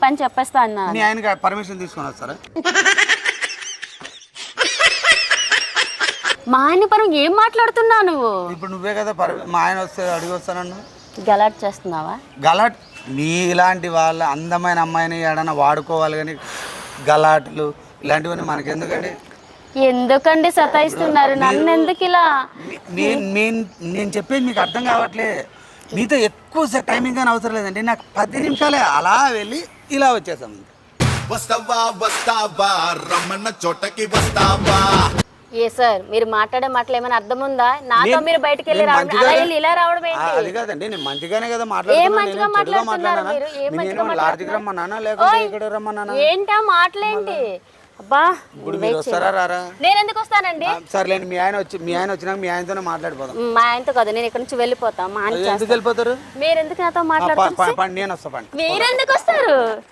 పని చెప్పేస్తా అన్నా. మీ ఆయనకి పర్మిషన్ తీసుకొని వస్తారా? మా ఆయన పరం ఏం మాట్లాడుతున్నావు నువ్వు? ఇప్పుడు నువ్వే కదా మా ఆయన వస్తే అడిగి వస్తానన్ను. గలాట్ చేస్తున్నావా? గలాట్ నీలాంటి వాళ్ళ అందమైన అమ్మాయిని ఏడన్నా వాడుకోవాలి, కానీ గలాట్లు ఇలాంటివన్నీ మనకెందుకండి? ఎందుకండి సతాయిస్తున్నారు నన్ను? ఎందుకు ఇలా? నేను చెప్పేది మీకు అర్థం కావట్లే. మీతో ఎక్కువ టైమింగ్ కానీ అవసరం లేదండి. నాకు 10 నిమిషాలే అలా వెళ్ళి ఇలా వచ్చేసాం. వస్తావా వస్తావా రమ్మన్న చోటకి వస్తావా? ఏ సార్, మీరు మాట్లాడే మాటలు ఏమైనా అర్థం ఉందా? నాతో మీరు బయటకు వెళ్ళి రావడం, అలా వెళ్ళి ఇలా రావడం ఏంటి? అది కాదండి, నేను మంచిగానే కదా ఏం మంచిగా మాట్లాడుతున్నారు మీరు? ఏం మంచిగా మాట్లాడుతున్నారు? ఏంటా మాటలేంటి? అబ్బా, వస్తారా రారా? నేను ఎందుకు వస్తానండి? సర్లేండి, మీ ఆయన వచ్చినాక మీ ఆయనతోనే మాట్లాడిపోదాం. మా ఆయనతో కదా, నేను ఇక్కడ నుంచి వెళ్ళిపోతా. మా ఆయన ఎందుకు వెళ్ళిపోతారు? మీరు ఎందుకు నాతో మాట్లాడుతున్నారు? నేను వస్తా. మీరు ఎందుకు వస్తారు?